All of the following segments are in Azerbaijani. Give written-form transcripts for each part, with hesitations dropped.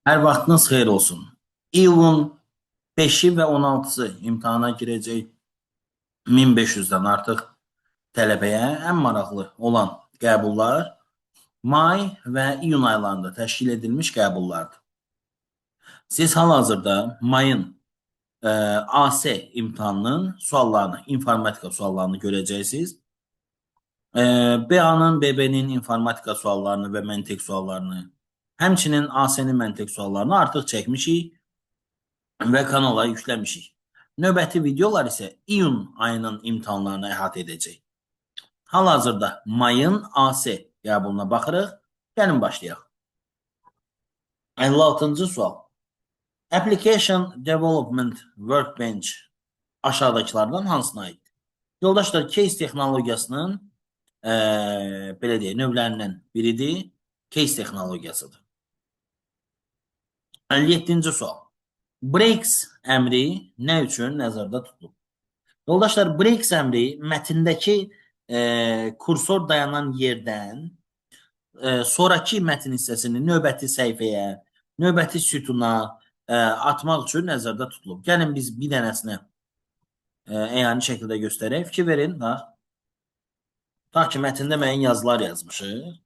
Hər vaxtınız xeyir olsun. İyulun 5-i və 16-sı imtahana girəcək 1500-dən artıq tələbəyə ən maraqlı olan qəbullar may və iyun aylarında təşkil edilmiş qəbullardır. Siz hal-hazırda mayın AS imtahanının suallarını, informatika suallarını görəcəksiniz. BA-nın, BB-nin informatika suallarını və məntiq suallarını, həmçinin AS-nin məntiq suallarını artıq çəkmişik və kanala yükləmişik. Növbəti videolar isə iyun ayının imtahanlarını əhatə edəcək. Hal-hazırda mayın AS qəbuluna baxırıq. Gəlin başlayaq. 56-cı sual. Application Development Workbench aşağıdakılardan hansına aiddir? Yoldaşlar, case texnologiyasının belə deyək, növlərindən biridir. Case texnologiyasıdır. 57-ci sual. Breaks əmri nə üçün nəzərdə tutulub? Yoldaşlar, breaks əmri mətndəki kursor dayanan yerdən sonraki mətn hissəsini növbəti səhifəyə, növbəti sütuna atmaq üçün nəzərdə tutulub. Gəlin biz bir dənəsinə əyani şəkildə göstərək. Fikir verin. Ta ki, mətndə müəyyən yazılar yazmışıq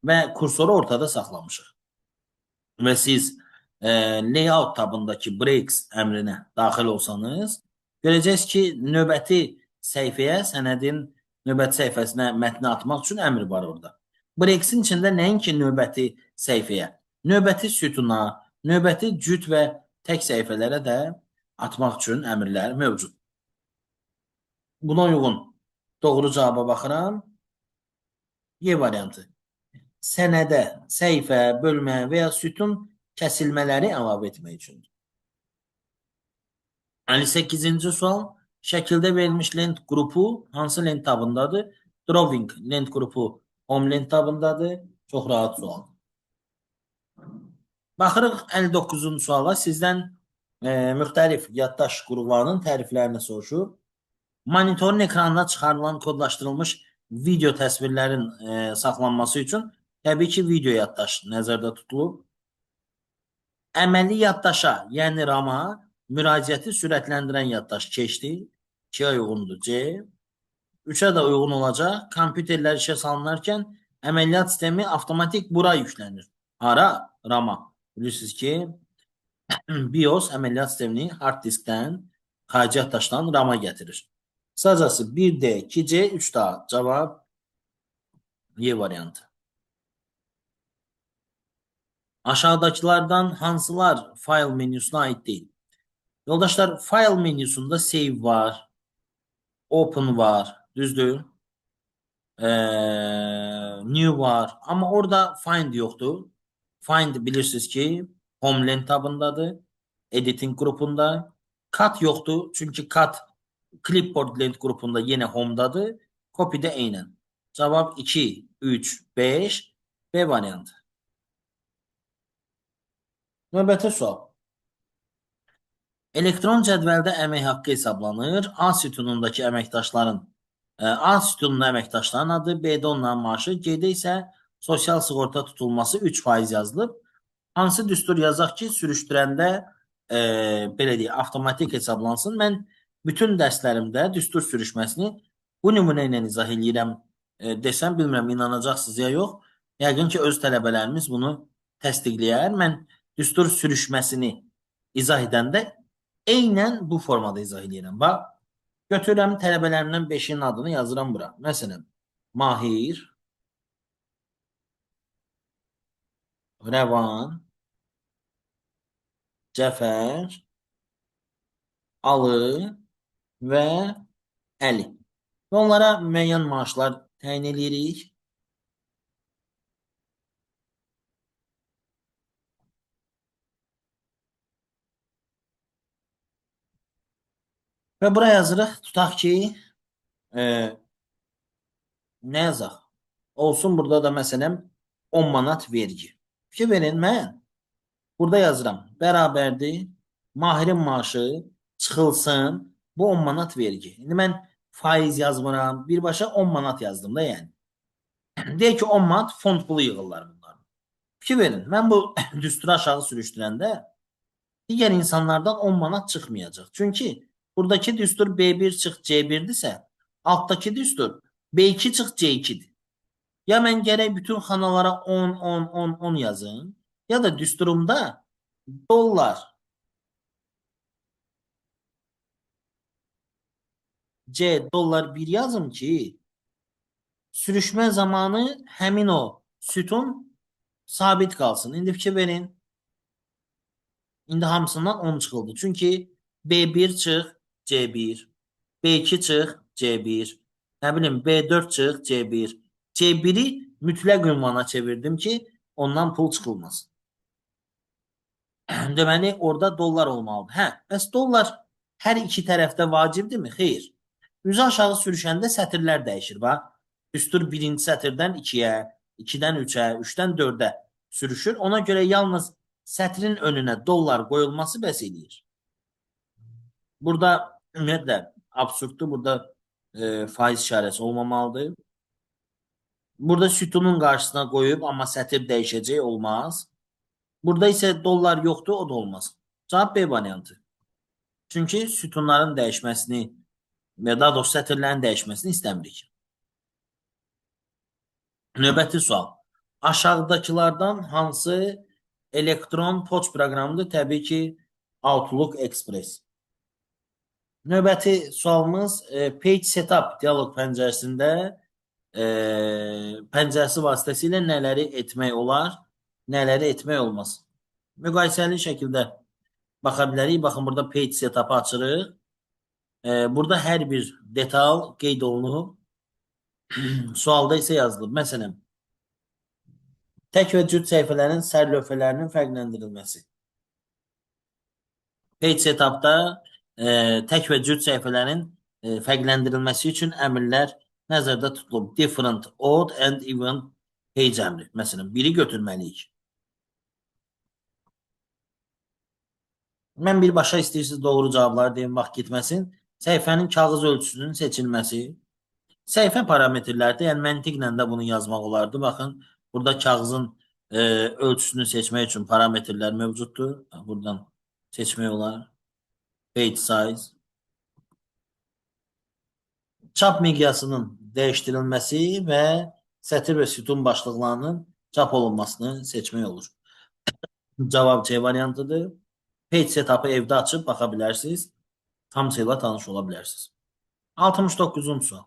və kursoru ortada saxlamışıq. Və siz layout tabındakı breaks əmrinə daxil olsanız, görəcəksiniz ki, növbəti səhifəyə, sənədin növbəti səhifəsinə mətni atmaq üçün əmr var orada. Breaksin içində nəinki növbəti səhifəyə, növbəti sütuna, növbəti cüt və tək səhifələrə də atmaq üçün əmrlər mövcud. Buna uyğun doğru cavaba baxıram. Y variantı. Sənədə, səhifə, bölmə və ya sütun kəsilmələri əlavə etmək üçündür. 58-ci sual. Şəkildə verilmiş lent qrupu hansı lent tabındadır? Drawing lent qrupu home lent tabındadır. Çox rahat sual. Baxırıq 59-cu suala. Sizdən müxtəlif yaddaş qurğularının təriflərini soruşur. Monitorun ekranına çıxarılan kodlaşdırılmış video təsvirlərin saxlanması üçün təbii ki, video yaddaş nəzərdə tutulub. Əməli yaddaşa, yəni RAM-a müraciəti sürətləndirən yaddaş keçdi. 2-yə uyğundur C. 3-ə də uyğun olacaq. Kompüterlər işə salınarkən əməliyyat sistemi avtomatik bura yüklənir. Hara? RAM-a. Bilirsiniz ki, BIOS əməliyyat sistemini hard diskdən, xarici yaddaşdan RAM-a gətirir. Sacası 1D, 2C, 3D. Cavab Y variantı. Aşağıdakılardan hansılar file menüsünə aid deyil? Yoldaşlar, file menüsündə save var, open var, düzdür? New var, amma orada find yoxdur. Find bilirsiniz ki, home lent tabındadır, editing qrupunda. Cut yoxdur, çünki cut clipboard lent qrupunda yenə homedadır. Copy də eynən. Cavab 2, 3, 5, B variantı. Növbəti sual. Elektron cədvəldə əmək haqqı hesablanır. A sütunundakı əməkdaşların A sütununda əməkdaşların adı, B-də onların maaşı, G-də isə sosial sığorta tutulması 3% yazılıb. Hansı düstur yazaq ki, sürüşdürəndə belə deyək, avtomatik hesablansın. Mən bütün dərslərimdə düstur sürüşməsini bu nümunə ilə izah edirəm desəm, bilmirəm, inanacaqsınız ya yox. Yəqin ki, öz tələbələrimiz bunu təsdiqləyər. Mən düstur sürüşməsini izah edəndə eynən bu formada izah edirəm. Bax, götürürəm tələbələrimdən 5-in adını yazıram bura. Məsələn, Mahir, Rəvan, Cəfər, Alı və Əli. Və onlara müəyyən maaşlar təyin edirik. Və bura yazırıq. Tutaq ki, nə yazaq? Olsun burada da məsələn 10 manat vergi. Fikir verin, mən burada yazıram. Bərabərdir. Mahirin maaşı çıxılsın. Bu 10 manat vergi. İndi mən faiz yazmıram. Birbaşa 10 manat yazdım da yəni. Deyək ki, 10 manat fond pulu yığırlar bunlar. Fikir verin. Mən bu düsturu aşağı sürüşdürəndə digər insanlardan 10 manat çıxmayacaq. Çünki buradakı düstur B1 çıx C1-dirsə, altdakı düstur B2 çıx C2-dir. Ya mən gərək bütün xanalara 10, 10, 10, 10 yazım, ya da düsturumda dollar C dollar 1 yazım ki, sürüşmə zamanı həmin o sütun sabit qalsın. İndi fikir verin. İndi hamısından 10 çıxıldı. Çünki B1 çıx C1, B2 çıx C1, nə bilim B4 çıx C1. C1-i mütləq ünvana çevirdim ki, ondan pul çıxılmasın. Deməli, orada dollar olmalıdır. Hə, bəs dollar hər iki tərəfdə vacibdirmi? Xeyr. Üzü aşağı sürüşəndə sətirlər dəyişir. Bax, düstur birinci sətirdən 2-yə, 2-dən 3-ə, 3-dən 4-ə sürüşür. Ona görə yalnız sətrin önünə dollar qoyulması bəs eləyir. Burada ümumiyyətlə absurddur. Burada faiz işarəsi olmamalıdır. Burada sütunun qarşısına qoyub, amma sətir dəyişəcək olmaz. Burada isə dollar yoxdur, o da olmaz. Cavab B variantı. Çünki sütunların dəyişməsini və daha doğrusu sətirlərin dəyişməsini istəmirik. Növbəti sual. Aşağıdakılardan hansı elektron poçt proqramıdır? Təbii ki, Outlook Express. Növbəti sualımız Page Setup dialoq pəncərəsində pəncərəsi vasitəsilə nələri etmək olar, nələri etmək olmaz. Müqayisəli şəkildə baxa bilərik. Baxın, burada Page Setup'ı açırıq. Burada hər bir detal qeyd olunub. Sualda isə yazılıb. Məsələn, tək və cüt səhifələrin sərlövhələrinin fərqləndirilməsi. Page Setup'da tək və cüt səhifələrin fərqləndirilməsi üçün əmrlər nəzərdə tutulub. Different, odd and even page əmri. Məsələn, biri götürməliyik. Mən birbaşa istəyirsiniz doğru cavabları deyim, vaxt getməsin. Səhifənin kağız ölçüsünün seçilməsi. Səhifə parametrlərdə, yəni məntiqlə də bunu yazmaq olardı. Baxın, burada kağızın ölçüsünü seçmək üçün parametrlər mövcuddur. Buradan seçmək olar. Page size. Çap miqyasının dəyişdirilməsi və sətir və sütun başlıqlarının çap olunmasını seçmək olur. Cavab C variantıdır. Page setup'ı evdə açıb baxa bilərsiniz. Hamısıyla tanış ola bilərsiniz. 69-cu sual.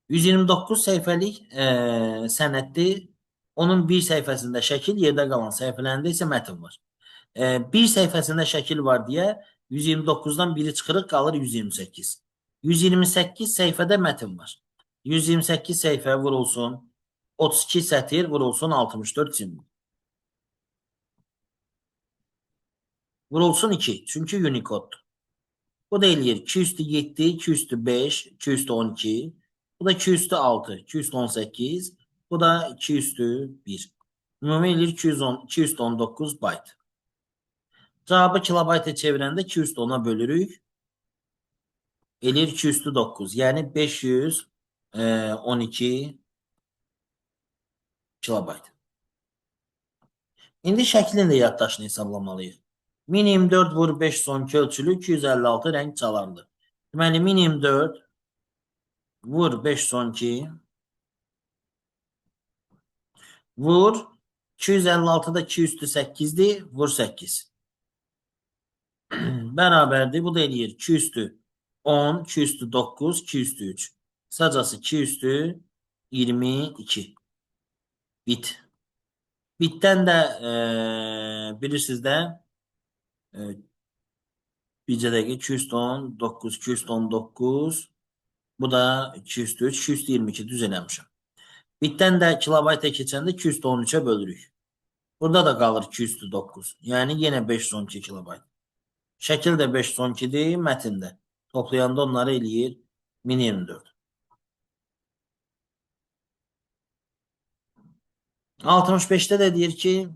129 səhifəlik sənəddir. Onun bir səhifəsində şəkil, yerdə qalan səhifələrində isə mətn var. Bir səhifəsində şəkil var deyə 129-dan biri çıxırıq, qalır 128. 128 səhifədə mətn var. 128 səhifə vurulsun, 32 sətir vurulsun, 64 simvol. Vurulsun 2, çünki Unicode. Bu da eləyir 2 üstü 7, 2 üstü 5, 2 üstü 12. Bu da 2 üstü 6, 2 üstü 18. Bu da 2 üstü 1. Ümumi eləyir 210, 2 üstü 19 byte. Cavabı kilobayta çevirəndə 2 üstü 10'a bölürük. Eləyir 2 üstü 9. Yəni 512 kilobayt. İndi şəklin də yaddaşını hesablamalıyıq. Min 24 vur 5 sonki ölçülü 256 rəng çalardı. Deməli, min 24 vur 5 sonki vur 256'da 2 üstü 8'di. Vur 8. Bərabərdir. Bu da eləyir 2 üstü 10, 2 üstü 9, 2 üstü 3. Sacası 2 üstü 22. Bit. Bitdən də bilirsiniz də bircə dəqiqə 219, 219. Bu da 203, 222 düz eləmişəm. Bitdən də kilobayta keçəndə 213'ə bölürük. Burada da qalır 209. Yəni yenə 512 kilobayt. Şəkil də 512'dir, mətndə. Toplayanda onları eləyir 1024. 65'te də deyir ki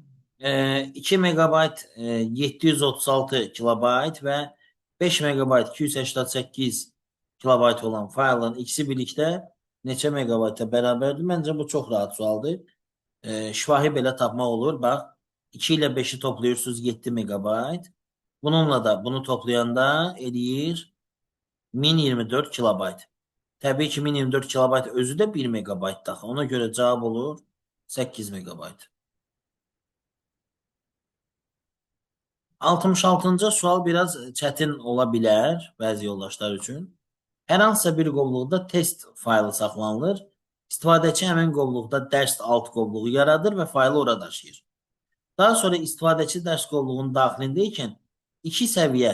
2 megabayt 736 kilobayt və 5 megabayt 288 kilobayt olan faylın ikisi birlikdə neçə megabayta bərabərdir? Məncə bu çox rahat sualdır. Şifahi belə tapmaq olur. Bax, 2 ilə 5-i toplayırsınız 7 megabayt. Bununla da bunu toplayanda eləyir 1024 kilobayt. Təbii ki, 1024 kilobayt özü də 1 megabayt daxı. Ona görə cavab olur 8 megabayt. 66-cı sual biraz çətin ola bilər bəzi yoldaşlar üçün. Hər hansısa bir qovluqda test faylı saxlanılır. İstifadəçi həmin qovluqda dərs alt qovluğu yaradır və faylı ora daşıyır. Daha sonra istifadəçi dərs qovluğunun daxilində ikən iki səviyyə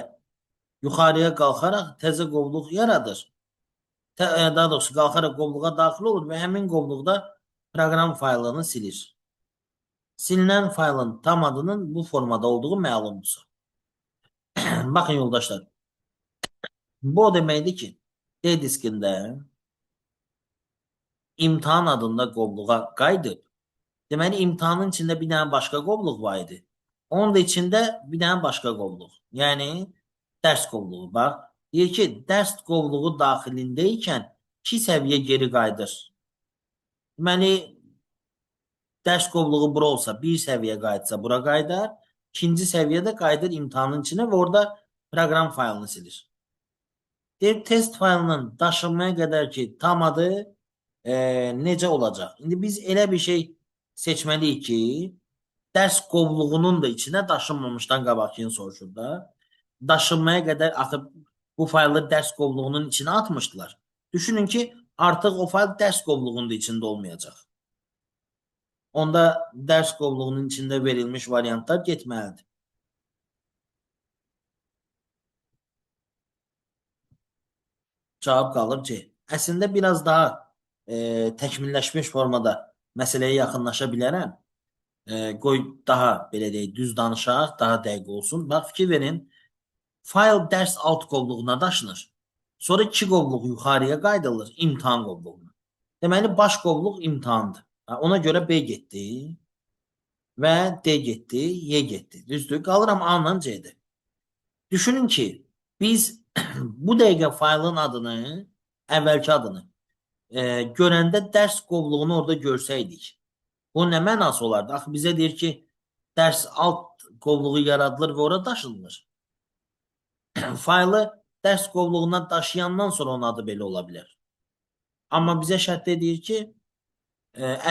yuxarıya qalxaraq təzə qovluq yaradır. Daha doğrusu qalxaraq qovluğa daxil olur və həmin qovluqda proqram faylını silir. Silinən faylın tam adının bu formada olduğu məlumdur. Baxın yoldaşlar, bu o deməkdir ki, D diskində imtahan adında qovluğa qayıdıb, deməli imtahanın içində bir dənə başqa qovluq var idi. Onun da içində bir dənə başqa qovluq. Yəni dərs qovluğu. Bax, deyir ki, dərs qovluğu daxilində ikən 2 səviyyə geri qayıdır. Deməli, dərs qovluğu bura olsa, bir səviyyə qayıtsa bura qayıdar. İkinci səviyyədə qayıdır imtahanın içinə və orada proqram faylını silir. Deyir, test faylının daşınmaya qədər ki, tam adı necə olacaq? İndi biz elə bir şey seçməliyik ki, dərs qovluğunun da içinə daşınmamışdan qabaqını soruşur da. Daşınmaya qədər axı bu faylı dərs qovluğunun içinə atmışdılar. Düşünün ki, artıq o fayl dərs qovluğunun da içində olmayacaq. Onda dərs qovluğunun içində verilmiş variantlar getməlidir. Cavab qalır C. Əslində biraz daha təkmilləşmiş formada məsələyə yaxınlaşa bilərəm. Qoy daha belə deyək, düz danışaq, daha dəqiq olsun. Bax, fikir verin. Fayl dərs alt qovluğuna daşınır. Sonra 2 qovluq yuxarıya qaydılır imtahan qovluğuna. Deməli, baş qovluq imtahandır. Ona görə B getdi və D getdi, Y getdi. Düzdür? Qalıram A-la C-də. Düşünün ki, biz bu dəqiqə faylın adını, əvvəlki adını görəndə dərs qovluğunu orada görsəydik, bu nə mənası olardı? Axı bizə deyir ki, dərs alt qovluğu yaradılır və ora daşınılır. Faylı dərs qovluğuna daşıyandan sonra onun adı belə ola bilər. Amma bizə şərtdə deyir ki,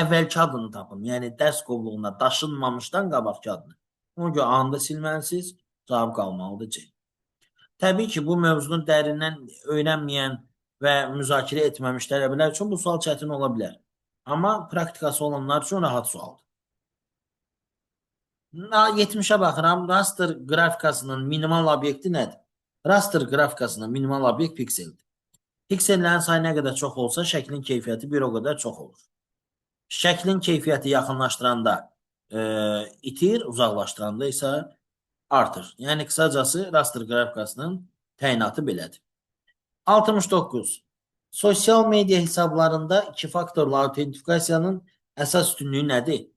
əvvəlki adını tapın. Yəni, dərs qovluğuna daşınmamışdan qabaqki adını. Ona görə anında silməlisiniz, cavab qalmalıdır C. Təbii ki, bu mövzunu dərindən öyrənməyən və müzakirə etməmiş tələbələr üçün bu sual çətin ola bilər. Amma praktikası olanlar üçün rahat sualdır. 70-ə baxıram. Raster qrafikasının minimal obyekti nədir? Raster qrafikasının minimal obyekt pikseldir. Piksellərin sayı nə qədər çox olsa, şəklin keyfiyyəti bir o qədər çox olur. Şəklin keyfiyyəti yaxınlaşdıranda itir, uzaqlaşdıranda isə artır. Yəni, qısacası raster qrafikasının təyinatı belədir. 69. Sosial media hesablarında 2 faktorlu autentifikasiyanın əsas üstünlüyü nədir?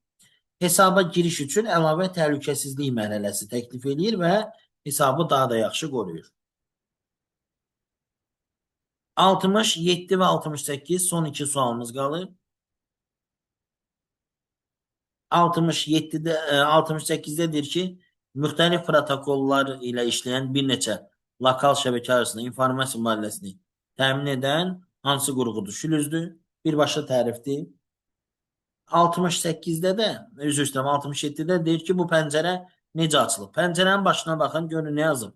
Hesaba giriş üçün əlavə təhlükəsizlik mərhələsi təklif edir və hesabı daha da yaxşı qoruyur. 67 və 68 son 2 sualımız qalır. 68-də deyir ki, müxtəlif protokollar ilə işləyən bir neçə lokal şəbəkə arasında informasiya mübadiləsini təmin edən hansı qurğudur? Şülüzdür, birbaşa tərifdir. 68-də də, üzr istəyirəm, 67-də deyir ki, bu pəncərə necə açılır? Pəncərənin başına baxın, görün nə yazıb?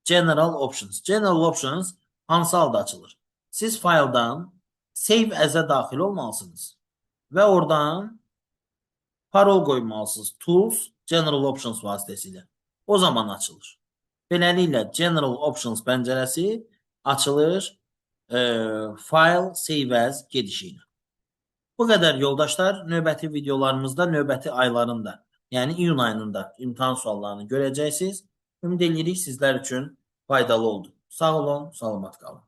General Options. General Options hansı halda açılır? Siz fayldan Save As-ə daxil olmalısınız və oradan parol qoymalısınız. Tools, General Options vasitəsilə. O zaman açılır. Beləliklə, General Options pəncərəsi açılır File Save As gedişi ilə. Bu qədər yoldaşlar, növbəti videolarımızda, növbəti aylarında, yəni iyun ayında imtahan suallarını görəcəksiniz. Ümid edirik sizlər üçün faydalı oldu. Sağ olun, salamat qalın.